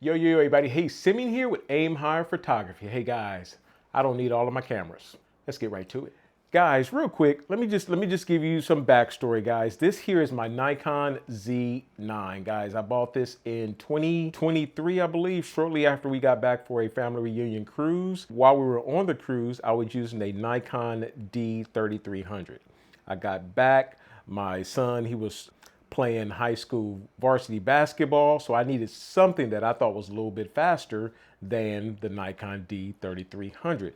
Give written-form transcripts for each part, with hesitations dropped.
Yo, everybody. Hey, Simeon here with Aim Higher Photography. Hey, guys, I don't need all of my cameras. Let's get right to it. Guys, real quick, let me just give you some backstory, guys. This here is my Nikon Z9, guys. I bought this in 2023, I believe, shortly after we got back for a family reunion cruise. While we were on the cruise, I was using a Nikon D3300. I got back, my son, he was playing high school varsity basketball, so I needed something that I thought was a little bit faster than the Nikon D3300.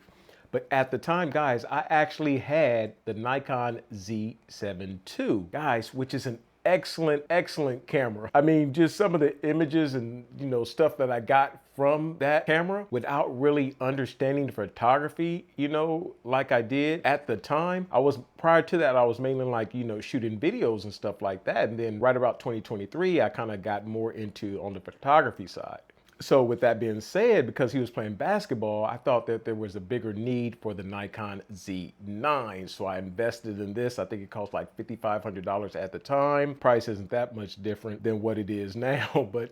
But at the time, guys, I actually had the Nikon Z7 II, guys, which is an excellent camera. I mean, just some of the images and, stuff that I got from that camera without really understanding the photography, like I did at the time. Prior to that, I was mainly like, shooting videos and stuff like that. And then right about 2023, I kind of got more on the photography side. So with that being said, because he was playing basketball, I thought that there was a bigger need for the Nikon Z9. So I invested in this. I think it cost like $5,500 at the time. Price isn't that much different than what it is now, but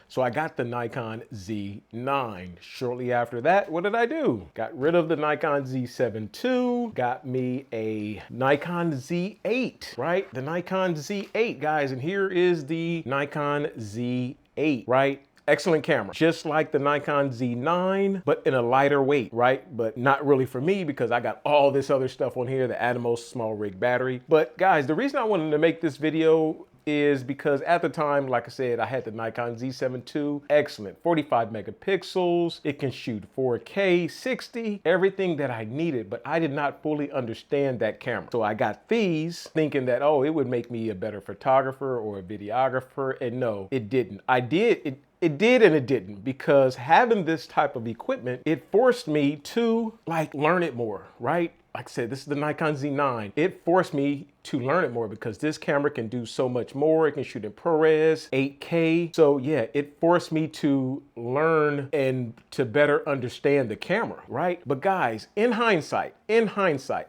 so I got the Nikon Z9. Shortly after that, what did I do? Got rid of the Nikon Z7 II, got me a Nikon Z8, right? The Nikon Z8, guys, and here is the Nikon Z8, right? Excellent camera, just like the Nikon Z9, but in a lighter weight, right? But not really for me because I got all this other stuff on here, the Atomos small rig battery. But guys, the reason I wanted to make this video is because at the time, like I said, I had the Nikon Z7 II, excellent, 45 megapixels. It can shoot 4K, 60, everything that I needed, but I did not fully understand that camera. So I got these thinking that, oh, it would make me a better photographer or a videographer, and no, it didn't. It did and it didn't, because having this type of equipment, it forced me to learn it more, right? Like I said, this is the Nikon Z9. It forced me to learn it more because this camera can do so much more. It can shoot in ProRes, 8K. So yeah, it forced me to learn and to better understand the camera, right? But guys, in hindsight,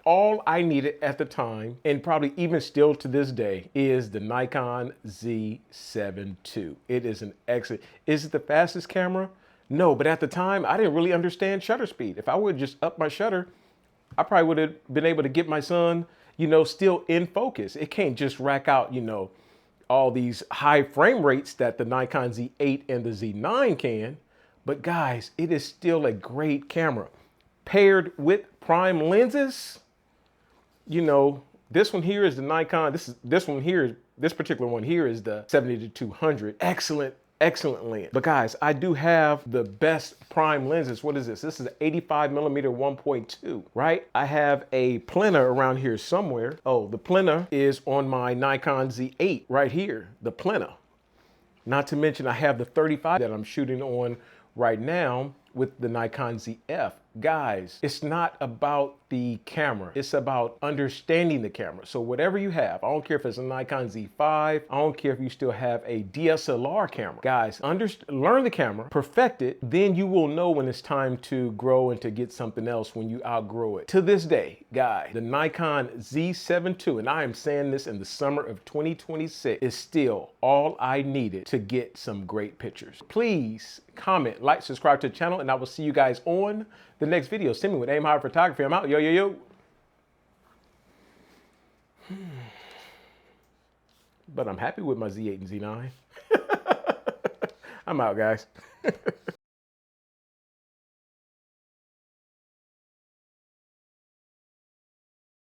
all I needed at the time, and probably even still to this day, is the Nikon Z7 II. It is an excellent. Is it the fastest camera? No, but at the time, I didn't really understand shutter speed. If I would just up my shutter, I probably would have been able to get my son, still in focus. It can't just rack out, all these high frame rates that the Nikon Z8 and the Z9 can. But guys, it is still a great camera. Paired with prime lenses, this one here is the Nikon. This particular one here is the 70-200. Excellent lens. But guys, I do have the best prime lenses. What is this? This is an 85 millimeter 1.2, right? I have a plenna around here somewhere. Oh, the plenna is on my Nikon Z8 right here, the plenna. Not to mention I have the 35 that I'm shooting on right now with the Nikon ZF. Guys, it's not about the camera. It's about understanding the camera. So whatever you have, I don't care if it's a Nikon Z5, I don't care if you still have a DSLR camera. Guys, learn the camera, perfect it, then you will know when it's time to grow and to get something else when you outgrow it. To this day, guys, the Nikon Z7 II, and I am saying this in the summer of 2026, is still all I needed to get some great pictures. Please comment, like, subscribe to the channel, and I will see you guys on the next video. Simeon with Aim Higher Photography. I'm out. Yo. But I'm happy with my Z8 and Z9. I'm out, guys.